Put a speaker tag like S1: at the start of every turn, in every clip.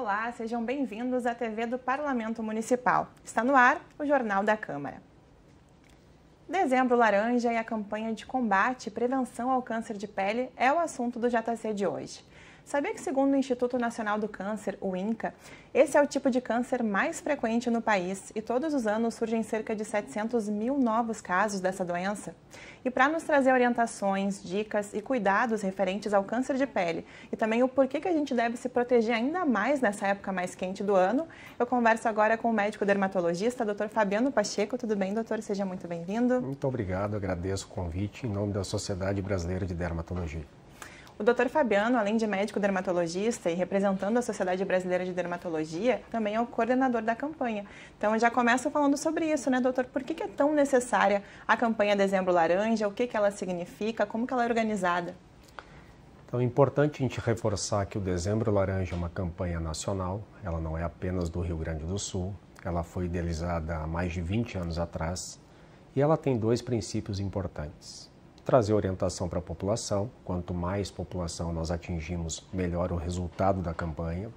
S1: Olá, sejam bem-vindos à TV do Parlamento Municipal. Está no ar o Jornal da Câmara. Dezembro Laranja e a campanha de combate e prevenção ao câncer de pele é o assunto do JC de hoje. Sabia que, segundo o Instituto Nacional do Câncer, o INCA, esse é o tipo de câncer mais frequente no país e todos os anos surgem cerca de 700 mil novos casos dessa doença? E para nos trazer orientações, dicas e cuidados referentes ao câncer de pele e também o porquê que a gente deve se proteger ainda mais nessa época mais quente do ano, eu converso agora com o médico dermatologista, Dr. Fabiano Pacheco. Tudo bem, doutor? Seja muito bem-vindo.
S2: Muito obrigado, agradeço o convite em nome da Sociedade Brasileira de Dermatologia.
S1: O Dr. Fabiano, além de médico dermatologista e representando a Sociedade Brasileira de Dermatologia, também é o coordenador da campanha. Então, eu já começo falando sobre isso, né, doutor? Por que é tão necessária a campanha Dezembro Laranja? O que ela significa? Como que ela é organizada?
S2: Então, é importante a gente reforçar que o Dezembro Laranja é uma campanha nacional. Ela não é apenas do Rio Grande do Sul. Ela foi idealizada há mais de 20 anos atrás e ela tem dois princípios importantes. Trazer orientação para a população, quanto mais população nós atingimos, melhor o resultado da campanha,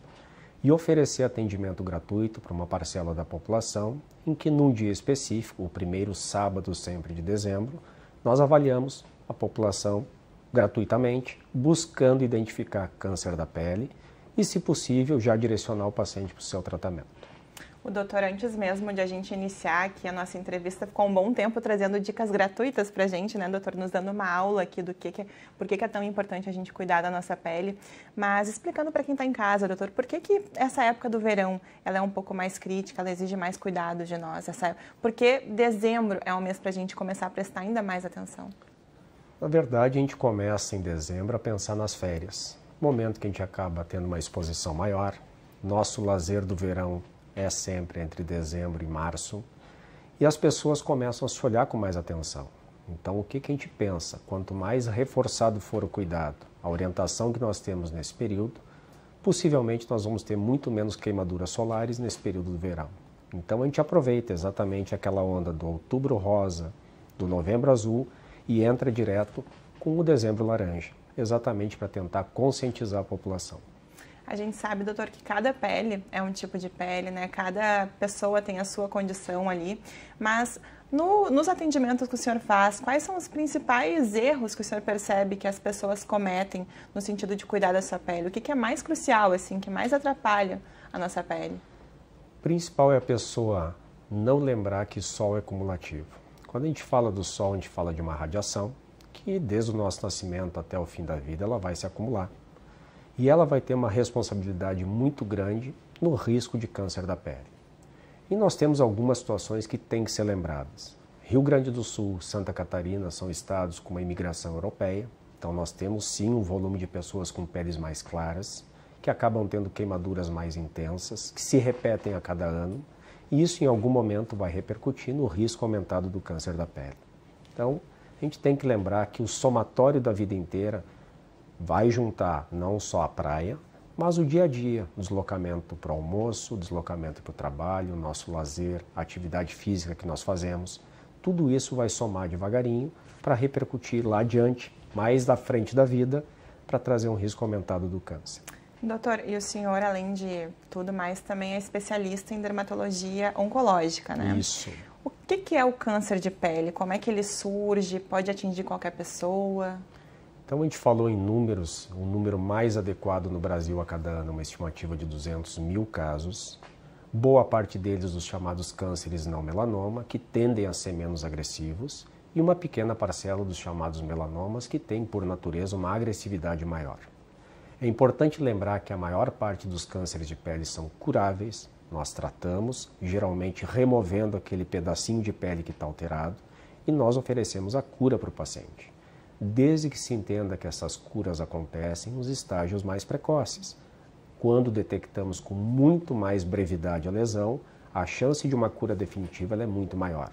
S2: e oferecer atendimento gratuito para uma parcela da população, em que num dia específico, o primeiro sábado sempre de dezembro, nós avaliamos a população gratuitamente, buscando identificar câncer da pele e, se possível, já direcionar o paciente para o seu tratamento.
S1: O doutor, antes mesmo de a gente iniciar aqui a nossa entrevista, ficou um bom tempo trazendo dicas gratuitas para a gente, né, doutor? Nos dando uma aula aqui do por que é tão importante a gente cuidar da nossa pele. Mas explicando para quem está em casa, doutor, por que essa época do verão ela é um pouco mais crítica, ela exige mais cuidado de nós? Por que dezembro é um mês para a gente começar a prestar ainda mais atenção?
S2: Na verdade, a gente começa em dezembro a pensar nas férias. Momento que a gente acaba tendo uma exposição maior. Nosso lazer do verão é sempre entre dezembro e março, e as pessoas começam a se olhar com mais atenção. Então, o que a gente pensa? Quanto mais reforçado for o cuidado, a orientação que nós temos nesse período, possivelmente nós vamos ter muito menos queimaduras solares nesse período do verão. Então, a gente aproveita exatamente aquela onda do outubro rosa, do novembro azul, e entra direto com o dezembro laranja, exatamente para tentar conscientizar a população.
S1: A gente sabe, doutor, que cada pele é um tipo de pele, né? Cada pessoa tem a sua condição ali. Mas nos atendimentos que o senhor faz, quais são os principais erros que o senhor percebe que as pessoas cometem no sentido de cuidar da sua pele? O que é mais crucial, assim, que mais atrapalha a nossa pele?
S2: O principal é a pessoa não lembrar que sol é cumulativo. Quando a gente fala do sol, a gente fala de uma radiação que desde o nosso nascimento até o fim da vida ela vai se acumular. E ela vai ter uma responsabilidade muito grande no risco de câncer da pele. E nós temos algumas situações que têm que ser lembradas. Rio Grande do Sul, Santa Catarina são estados com uma imigração europeia, então nós temos sim um volume de pessoas com peles mais claras, que acabam tendo queimaduras mais intensas, que se repetem a cada ano, e isso em algum momento vai repercutir no risco aumentado do câncer da pele. Então, a gente tem que lembrar que o somatório da vida inteira vai juntar não só a praia, mas o dia a dia, deslocamento para o almoço, deslocamento para o trabalho, nosso lazer, a atividade física que nós fazemos. Tudo isso vai somar devagarinho para repercutir lá adiante, mais da frente da vida, para trazer um risco aumentado do câncer.
S1: Doutor, e o senhor, além de tudo mais, também é especialista em dermatologia oncológica, né?
S2: Isso.
S1: O que é o câncer de pele? Como é que ele surge? Pode atingir qualquer pessoa?
S2: Então, a gente falou em números, o número mais adequado no Brasil a cada ano, uma estimativa de 200 mil casos. Boa parte deles os chamados cânceres não melanoma, que tendem a ser menos agressivos, e uma pequena parcela dos chamados melanomas, que tem, por natureza, uma agressividade maior. É importante lembrar que a maior parte dos cânceres de pele são curáveis, nós tratamos, geralmente removendo aquele pedacinho de pele que está alterado, e nós oferecemos a cura para o paciente, desde que se entenda que essas curas acontecem nos estágios mais precoces. Quando detectamos com muito mais brevidade a lesão, a chance de uma cura definitiva é muito maior.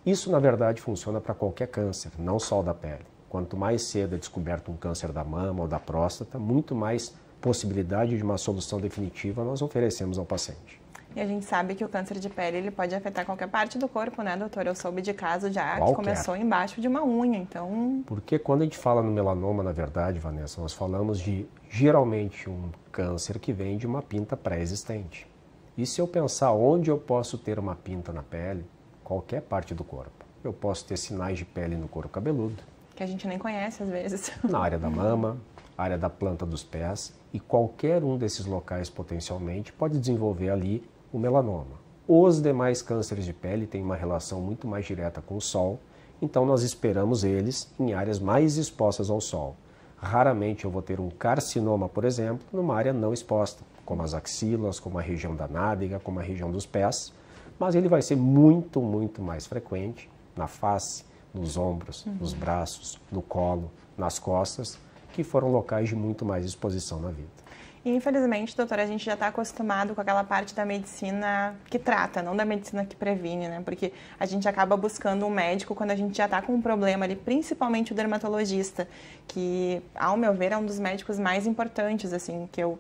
S2: Isso, na verdade, funciona para qualquer câncer, não só o da pele. Quanto mais cedo é descoberto um câncer da mama ou da próstata, muito mais possibilidade de uma solução definitiva nós oferecemos ao paciente.
S1: E a gente sabe que o câncer de pele ele pode afetar qualquer parte do corpo, né, doutor? Eu soube de caso já que começou embaixo de uma unha, então...
S2: Porque quando a gente fala no melanoma, na verdade, Vanessa, nós falamos de, geralmente, um câncer que vem de uma pinta pré-existente. E se eu pensar onde eu posso ter uma pinta na pele, qualquer parte do corpo. Eu posso ter sinais de pele no couro cabeludo.
S1: Que a gente nem conhece às vezes.
S2: Na área da mama, área da planta dos pés, e qualquer um desses locais potencialmente pode desenvolver ali o melanoma. Os demais cânceres de pele têm uma relação muito mais direta com o sol, então nós esperamos eles em áreas mais expostas ao sol. Raramente eu vou ter um carcinoma, por exemplo, numa área não exposta, como as axilas, como a região da nádega, como a região dos pés, mas ele vai ser muito, muito mais frequente na face, nos ombros, nos braços, no colo, nas costas, que foram locais de muito mais exposição na vida.
S1: E, infelizmente, doutora, a gente já está acostumado com aquela parte da medicina que trata, não da medicina que previne, né? Porque a gente acaba buscando um médico quando a gente já está com um problema ali, principalmente o dermatologista, que, ao meu ver, é um dos médicos mais importantes, assim, que eu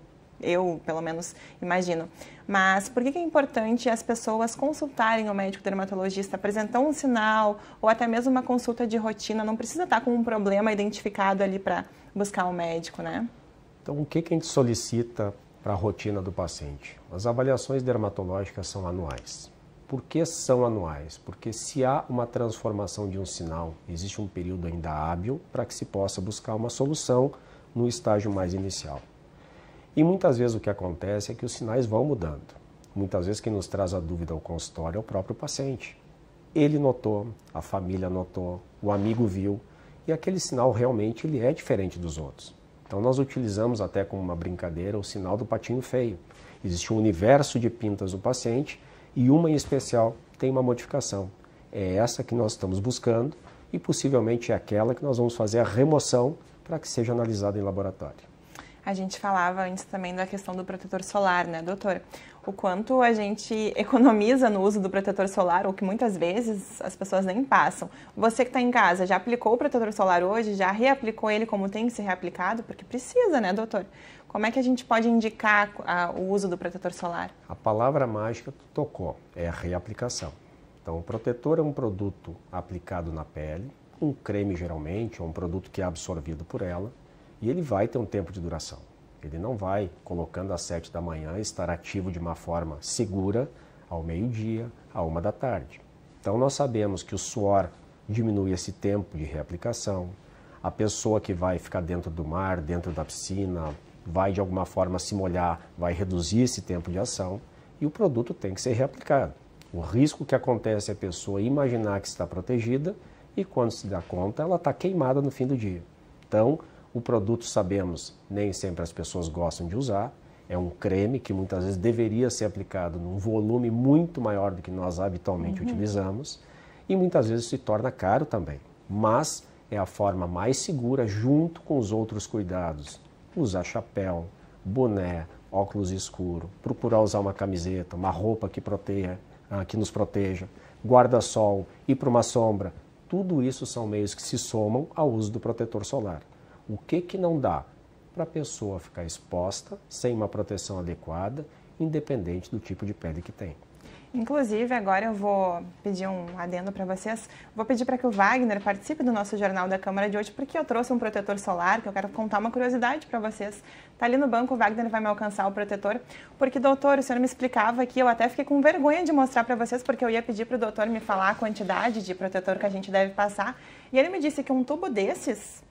S1: pelo menos, imagino. Mas por que é importante as pessoas consultarem o médico dermatologista, apresentar um sinal ou até mesmo uma consulta de rotina? Não precisa estar com um problema identificado ali para buscar o médico, né?
S2: Então, o que a gente solicita para a rotina do paciente? As avaliações dermatológicas são anuais. Por que são anuais? Porque se há uma transformação de um sinal, existe um período ainda hábil para que se possa buscar uma solução no estágio mais inicial. E muitas vezes o que acontece é que os sinais vão mudando. Muitas vezes quem nos traz a dúvida ao consultório é o próprio paciente. Ele notou, a família notou, o amigo viu, e aquele sinal realmente ele é diferente dos outros. Então nós utilizamos até como uma brincadeira o sinal do patinho feio. Existe um universo de pintas do paciente e uma em especial tem uma modificação. É essa que nós estamos buscando e possivelmente é aquela que nós vamos fazer a remoção para que seja analisada em laboratório.
S1: A gente falava antes também da questão do protetor solar, né, doutor? O quanto a gente economiza no uso do protetor solar, ou que muitas vezes as pessoas nem passam. Você que está em casa, já aplicou o protetor solar hoje? Já reaplicou ele como tem que ser reaplicado? Porque precisa, né, doutor? Como é que a gente pode indicar o uso do protetor solar?
S2: A palavra mágica tu tocou, é a reaplicação. Então, o protetor é um produto aplicado na pele, um creme geralmente, ou um produto que é absorvido por ela, e ele vai ter um tempo de duração. Ele não vai, colocando às 7 da manhã, estar ativo de uma forma segura ao meio-dia, à 1 da tarde. Então nós sabemos que o suor diminui esse tempo de reaplicação, a pessoa que vai ficar dentro do mar, dentro da piscina, vai de alguma forma se molhar, vai reduzir esse tempo de ação e o produto tem que ser reaplicado. O risco que acontece é a pessoa imaginar que está protegida e quando se dá conta ela está queimada no fim do dia. Então, o produto, sabemos, nem sempre as pessoas gostam de usar. É um creme que muitas vezes deveria ser aplicado num volume muito maior do que nós habitualmente utilizamos. E muitas vezes se torna caro também. Mas é a forma mais segura junto com os outros cuidados. Usar chapéu, boné, óculos escuro, procurar usar uma camiseta, uma roupa que nos proteja, guarda-sol, ir para uma sombra. Tudo isso são meios que se somam ao uso do protetor solar. O que não dá? Para a pessoa ficar exposta, sem uma proteção adequada, independente do tipo de pele que tem.
S1: Inclusive, agora eu vou pedir um adendo para vocês. Vou pedir para que o Wagner participe do nosso Jornal da Câmara de hoje, porque eu trouxe um protetor solar, que eu quero contar uma curiosidade para vocês. Tá ali no banco, o Wagner vai me alcançar o protetor, porque, doutor, o senhor me explicava que eu até fiquei com vergonha de mostrar para vocês, porque eu ia pedir para o doutor me falar a quantidade de protetor que a gente deve passar, e ele me disse que um tubo desses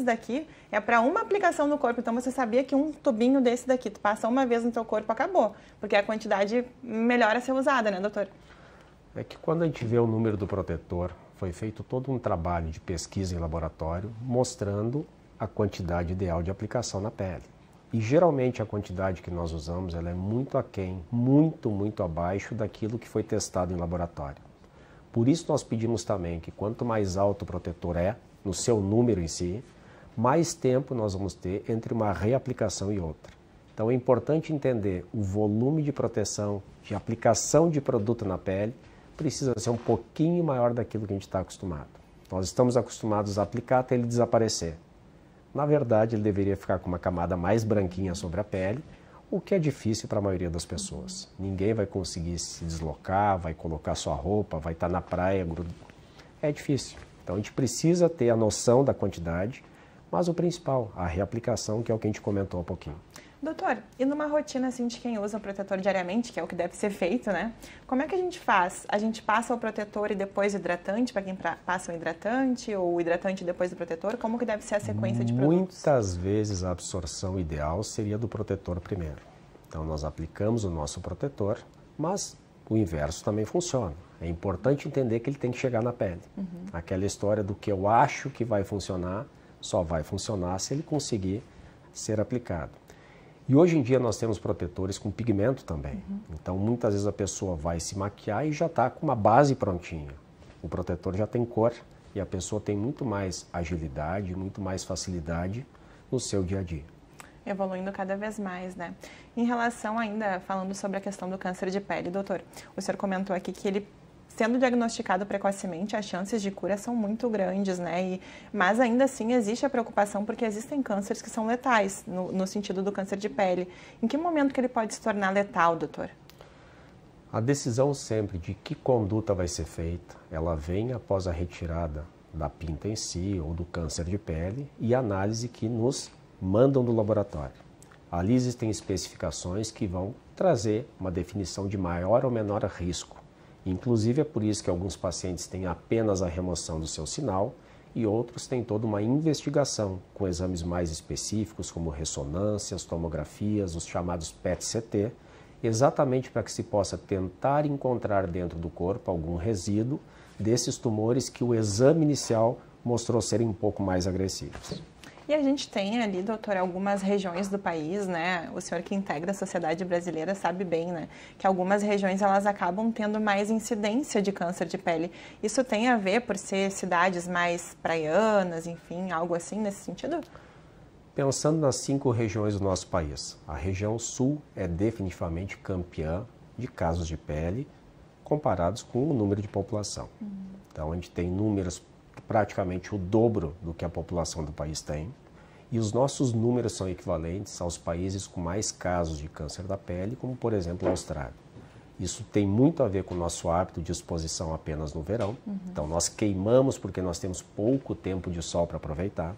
S1: daqui é para uma aplicação no corpo. Então, você sabia que um tubinho desse daqui, tu passa uma vez no teu corpo, acabou. Porque a quantidade melhor a ser usada, né, doutor?
S2: É que quando a gente vê o número do protetor, foi feito todo um trabalho de pesquisa em laboratório, mostrando a quantidade ideal de aplicação na pele. E geralmente a quantidade que nós usamos, ela é muito aquém, muito abaixo daquilo que foi testado em laboratório. Por isso nós pedimos também que quanto mais alto o protetor é, no seu número em si, mais tempo nós vamos ter entre uma reaplicação e outra. Então é importante entender o volume de proteção, de aplicação de produto na pele, precisa ser um pouquinho maior daquilo que a gente está acostumado. Nós estamos acostumados a aplicar até ele desaparecer. Na verdade, ele deveria ficar com uma camada mais branquinha sobre a pele, o que é difícil para a maioria das pessoas. Ninguém vai conseguir se deslocar, vai colocar sua roupa, vai estar na praia. É difícil. Então a gente precisa ter a noção da quantidade, mas o principal, a reaplicação, que é o que a gente comentou há pouquinho.
S1: Doutor, e numa rotina assim de quem usa o protetor diariamente, que é o que deve ser feito, né? Como é que a gente faz? A gente passa o protetor e depois o hidratante, para quem passa o hidratante, ou o hidratante depois do protetor? Como que deve ser a sequência de produtos?
S2: Muitas vezes a absorção ideal seria do protetor primeiro. Então nós aplicamos o nosso protetor, mas o inverso também funciona. É importante entender que ele tem que chegar na pele. Aquela história do que eu acho que vai funcionar, só vai funcionar se ele conseguir ser aplicado. E hoje em dia nós temos protetores com pigmento também. Então muitas vezes a pessoa vai se maquiar e já está com uma base prontinha. O protetor já tem cor e a pessoa tem muito mais agilidade, muito mais facilidade no seu dia a dia.
S1: Evoluindo cada vez mais, né? Em relação ainda, falando sobre a questão do câncer de pele, doutor, o senhor comentou aqui que ele, sendo diagnosticado precocemente, as chances de cura são muito grandes, né? Mas ainda assim existe a preocupação porque existem cânceres que são letais, no sentido do câncer de pele. Em que momento que ele pode se tornar letal, doutor?
S2: A decisão sempre de que conduta vai ser feita, ela vem após a retirada da pinta em si ou do câncer de pele e a análise que nos mandam do laboratório. Ali existem especificações que vão trazer uma definição de maior ou menor risco. Inclusive é por isso que alguns pacientes têm apenas a remoção do seu sinal e outros têm toda uma investigação com exames mais específicos como ressonâncias, tomografias, os chamados PET-CT, exatamente para que se possa tentar encontrar dentro do corpo algum resíduo desses tumores que o exame inicial mostrou serem um pouco mais agressivos.
S1: E a gente tem ali, doutor, algumas regiões do país, né? O senhor que integra a sociedade brasileira sabe bem, né? Que algumas regiões elas acabam tendo mais incidência de câncer de pele. Isso tem a ver por ser cidades mais praianas, enfim, algo assim nesse sentido?
S2: Pensando nas 5 regiões do nosso país, a região sul é definitivamente campeã de casos de pele comparados com o número de população. Então a gente tem números praticamente o dobro do que a população do país tem, e os nossos números são equivalentes aos países com mais casos de câncer da pele, como por exemplo a Austrália. Isso tem muito a ver com o nosso hábito de exposição apenas no verão, então nós queimamos porque nós temos pouco tempo de sol para aproveitar,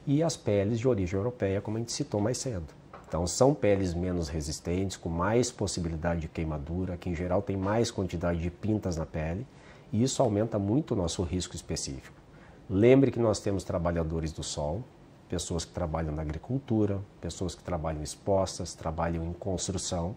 S2: e as peles de origem europeia, como a gente citou mais cedo. Então são peles menos resistentes, com mais possibilidade de queimadura, que em geral tem mais quantidade de pintas na pele, e isso aumenta muito o nosso risco específico. Lembre que nós temos trabalhadores do sol, pessoas que trabalham na agricultura, pessoas que trabalham expostas, trabalham em construção.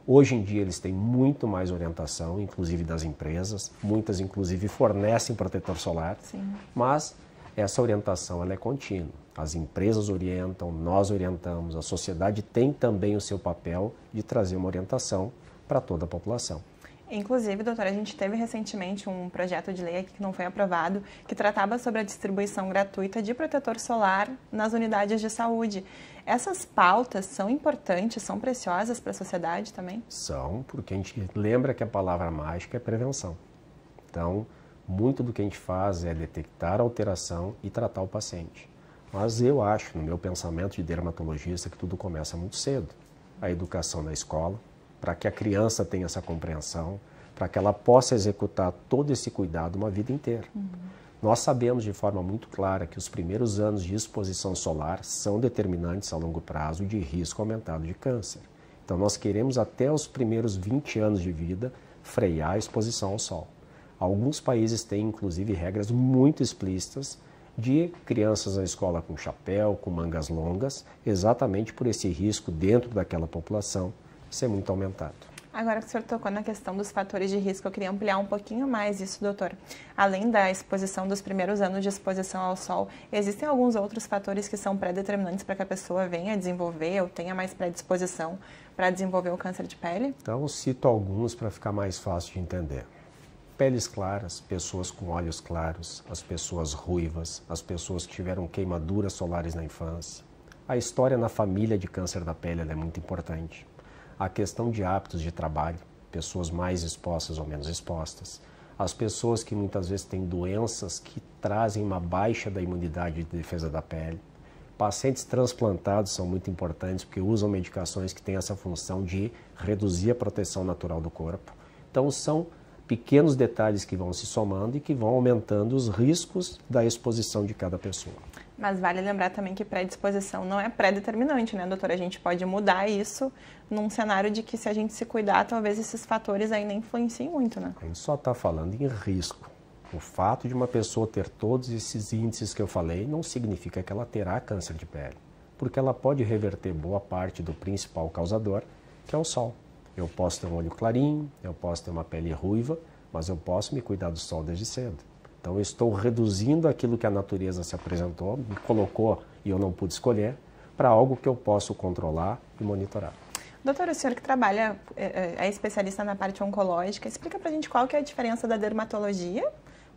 S2: Hoje em dia eles têm muito mais orientação, inclusive das empresas, muitas inclusive fornecem protetor solar,
S1: Sim.
S2: mas essa orientação ela é contínua. As empresas orientam, nós orientamos, a sociedade tem também o seu papel de trazer uma orientação para toda a população.
S1: Inclusive, doutora, a gente teve recentemente um projeto de lei aqui que não foi aprovado, que tratava sobre a distribuição gratuita de protetor solar nas unidades de saúde. Essas pautas são importantes, são preciosas para a sociedade também?
S2: São, porque a gente lembra que a palavra mágica é prevenção. Então, muito do que a gente faz é detectar a alteração e tratar o paciente. Mas eu acho, no meu pensamento de dermatologista, que tudo começa muito cedo. A educação na escola, para que a criança tenha essa compreensão, para que ela possa executar todo esse cuidado uma vida inteira. Nós sabemos de forma muito clara que os primeiros anos de exposição solar são determinantes a longo prazo de risco aumentado de câncer. Então nós queremos até os primeiros 20 anos de vida frear a exposição ao sol. Alguns países têm inclusive regras muito explícitas de crianças na escola com chapéu, com mangas longas, exatamente por esse risco dentro daquela população ser muito aumentado.
S1: Agora que o senhor tocou na questão dos fatores de risco, eu queria ampliar um pouquinho mais isso, doutor. Além da exposição dos primeiros anos de exposição ao sol, existem alguns outros fatores que são pré-determinantes para que a pessoa venha desenvolver ou tenha mais predisposição para desenvolver o câncer de pele?
S2: Então, eu cito alguns para ficar mais fácil de entender. Peles claras, pessoas com olhos claros, as pessoas ruivas, as pessoas que tiveram queimaduras solares na infância. A história na família de câncer da pele é muito importante. A questão de hábitos de trabalho, pessoas mais expostas ou menos expostas, as pessoas que muitas vezes têm doenças que trazem uma baixa da imunidade e de defesa da pele, Pacientes transplantados são muito importantes porque usam medicações que têm essa função de reduzir a proteção natural do corpo. Então, são pequenos detalhes que vão se somando e que vão aumentando os riscos da exposição de cada pessoa.
S1: Mas vale lembrar também que predisposição não é pré-determinante, né, doutora? A gente pode mudar isso num cenário de que se a gente se cuidar, talvez esses fatores aí nem influenciem muito, né?
S2: A gente só está falando em risco. O fato de uma pessoa ter todos esses índices que eu falei não significa que ela terá câncer de pele, porque ela pode reverter boa parte do principal causador, que é o sol. Eu posso ter um olho clarinho, eu posso ter uma pele ruiva, mas eu posso me cuidar do sol desde cedo. Então eu estou reduzindo aquilo que a natureza se apresentou, me colocou e eu não pude escolher, para algo que eu posso controlar e monitorar.
S1: Doutor, o senhor que trabalha, é especialista na parte oncológica, explica pra gente qual que é a diferença da dermatologia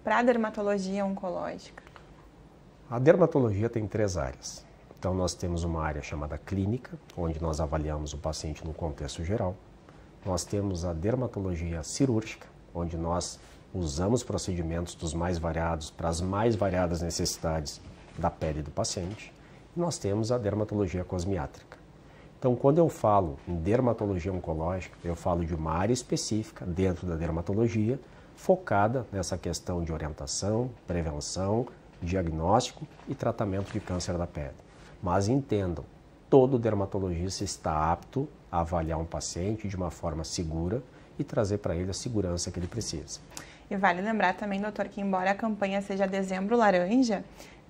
S1: para a dermatologia oncológica.
S2: A dermatologia tem 3 áreas. Então nós temos uma área chamada clínica, onde nós avaliamos o paciente no contexto geral. Nós temos a dermatologia cirúrgica, onde nós usamos procedimentos dos mais variados para as mais variadas necessidades da pele do paciente. E nós temos a dermatologia cosmiátrica. Então, quando eu falo em dermatologia oncológica, eu falo de uma área específica dentro da dermatologia, focada nessa questão de orientação, prevenção, diagnóstico e tratamento de câncer da pele. Mas entendam, todo dermatologista está apto a avaliar um paciente de uma forma segura e trazer para ele a segurança que ele precisa.
S1: E vale lembrar também, doutor, que embora a campanha seja Dezembro Laranja,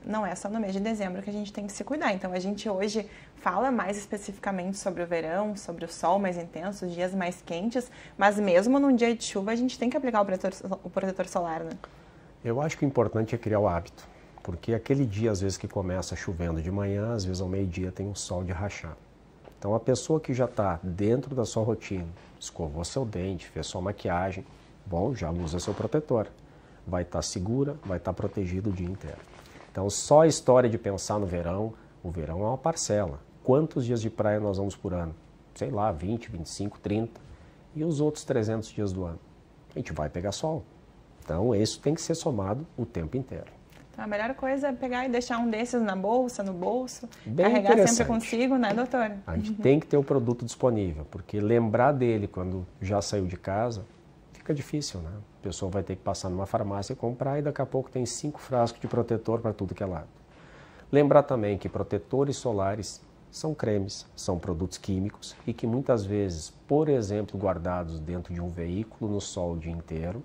S1: não é só no mês de dezembro que a gente tem que se cuidar. Então, a gente hoje fala mais especificamente sobre o verão, sobre o sol mais intenso, os dias mais quentes, mas mesmo num dia de chuva, a gente tem que aplicar o protetor solar, né?
S2: Eu acho que o importante é criar o hábito, porque aquele dia, às vezes, que começa chovendo de manhã, às vezes ao meio-dia tem um sol de rachar. Então, a pessoa que já está dentro da sua rotina, escovou seu dente, fez sua maquiagem, bom, já usa seu protetor. Vai estar segura, vai estar protegido o dia inteiro. Então, só a história de pensar no verão, o verão é uma parcela. Quantos dias de praia nós vamos por ano? Sei lá, 20, 25, 30. E os outros 300 dias do ano? A gente vai pegar sol. Então, isso tem que ser somado o tempo inteiro.
S1: Então, a melhor coisa é pegar e deixar um desses na bolsa, no bolso,
S2: Bem
S1: carregar sempre consigo, né, doutor?
S2: A gente tem que ter o produto disponível, porque lembrar dele quando já saiu de casa fica difícil, né? A pessoa vai ter que passar numa farmácia e comprar e daqui a pouco tem 5 frascos de protetor para tudo que é lado. Lembrar também que protetores solares são cremes, são produtos químicos e que muitas vezes, por exemplo, guardados dentro de um veículo no sol o dia inteiro,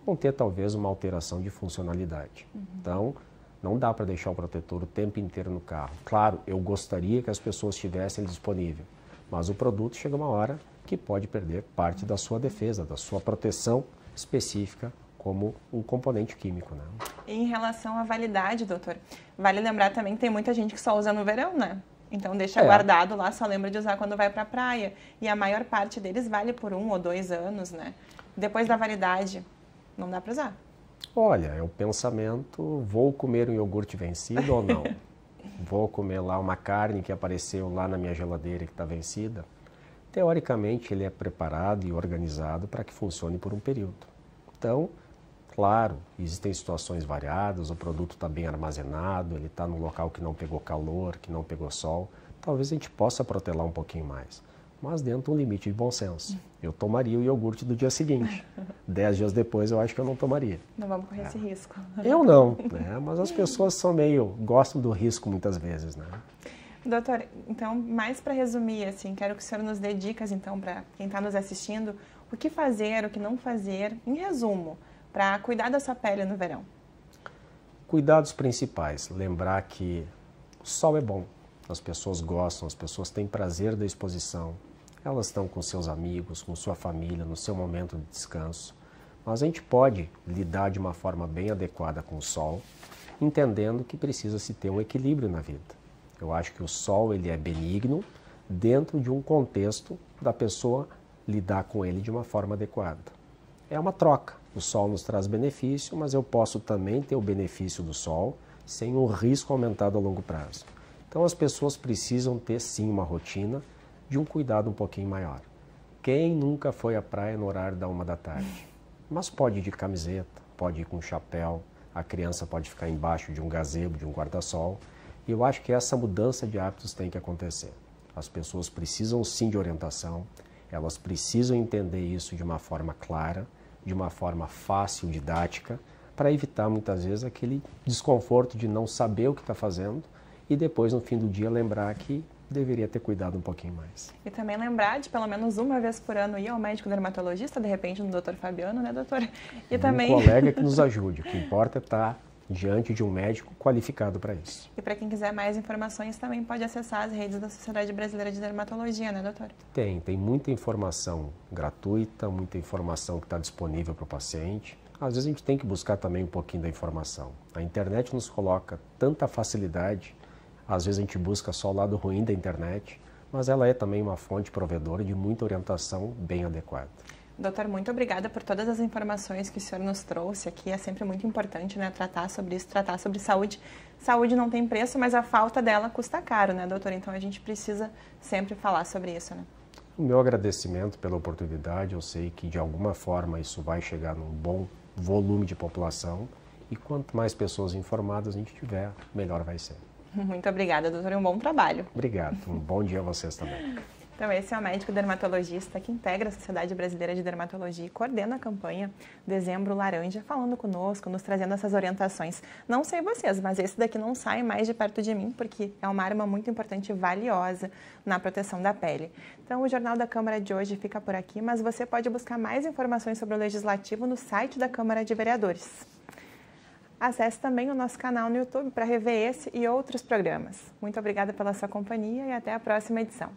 S2: vão ter talvez uma alteração de funcionalidade. Então, não dá para deixar o protetor o tempo inteiro no carro. Claro, eu gostaria que as pessoas tivessem disponível, mas o produto chega uma hora que pode perder parte da sua defesa, da sua proteção específica como um componente químico, né?
S1: E em relação à validade, doutor, vale lembrar também que tem muita gente que só usa no verão, né? Então deixa guardado lá, só lembra de usar quando vai para a praia. E a maior parte deles vale por 1 ou 2 anos, né? Depois da validade, não dá para usar.
S2: Olha, é o pensamento, vou comer um iogurte vencido ou não? Vou comer lá uma carne que apareceu lá na minha geladeira que está vencida? Teoricamente, ele é preparado e organizado para que funcione por um período. Então, claro, existem situações variadas, o produto está bem armazenado, ele está num local que não pegou calor, que não pegou sol. Talvez a gente possa protelar um pouquinho mais, mas dentro de um limite de bom senso. Eu tomaria o iogurte do dia seguinte. 10 dias depois, eu acho que eu não tomaria.
S1: Não vamos correr esse risco.
S2: Eu não, né? Mas as pessoas gostam do risco muitas vezes, né?
S1: Doutor, então, mais para resumir, assim, quero que o senhor nos dê dicas, então, para quem está nos assistindo, o que fazer, o que não fazer, em resumo, para cuidar da sua pele no verão.
S2: Cuidados principais, lembrar que o sol é bom, as pessoas gostam, as pessoas têm prazer da exposição, elas estão com seus amigos, com sua família, no seu momento de descanso, mas a gente pode lidar de uma forma bem adequada com o sol, entendendo que precisa se ter um equilíbrio na vida. Eu acho que o sol ele é benigno dentro de um contexto da pessoa lidar com ele de uma forma adequada. É uma troca. O sol nos traz benefício, mas eu posso também ter o benefício do sol sem um risco aumentado a longo prazo. Então as pessoas precisam ter sim uma rotina de um cuidado um pouquinho maior. Quem nunca foi à praia no horário da 1 da tarde? Mas pode ir de camiseta, pode ir com chapéu, a criança pode ficar embaixo de um gazebo, de um guarda-sol. E eu acho que essa mudança de hábitos tem que acontecer. As pessoas precisam sim de orientação, elas precisam entender isso de uma forma clara, de uma forma fácil, didática, para evitar muitas vezes aquele desconforto de não saber o que está fazendo e depois no fim do dia lembrar que deveria ter cuidado um pouquinho mais.
S1: E também lembrar de pelo menos uma vez por ano ir ao médico dermatologista, de repente no Dr. Fabiano, né, doutor? E também
S2: um colega que nos ajude, o que importa é estar diante de um médico qualificado para isso.
S1: E para quem quiser mais informações também pode acessar as redes da Sociedade Brasileira de Dermatologia, né, doutor?
S2: Tem muita informação gratuita, muita informação que está disponível para o paciente. Às vezes a gente tem que buscar também um pouquinho da informação. A internet nos coloca tanta facilidade, às vezes a gente busca só o lado ruim da internet, mas ela é também uma fonte provedora de muita orientação bem adequada.
S1: Doutor, muito obrigada por todas as informações que o senhor nos trouxe aqui. É sempre muito importante, né, tratar sobre isso, tratar sobre saúde. Saúde não tem preço, mas a falta dela custa caro, né, doutor? Então a gente precisa sempre falar sobre isso, né?
S2: O meu agradecimento pela oportunidade. Eu sei que de alguma forma isso vai chegar num bom volume de população e quanto mais pessoas informadas a gente tiver, melhor vai ser.
S1: Muito obrigada, doutor, e um bom trabalho.
S2: Obrigado. Um bom dia a vocês também.
S1: Então, esse é o médico dermatologista que integra a Sociedade Brasileira de Dermatologia e coordena a campanha Dezembro Laranja, falando conosco, nos trazendo essas orientações. Não sei vocês, mas esse daqui não sai mais de perto de mim, porque é uma arma muito importante e valiosa na proteção da pele. Então, o Jornal da Câmara de hoje fica por aqui, mas você pode buscar mais informações sobre o Legislativo no site da Câmara de Vereadores. Acesse também o nosso canal no YouTube para rever esse e outros programas. Muito obrigada pela sua companhia e até a próxima edição.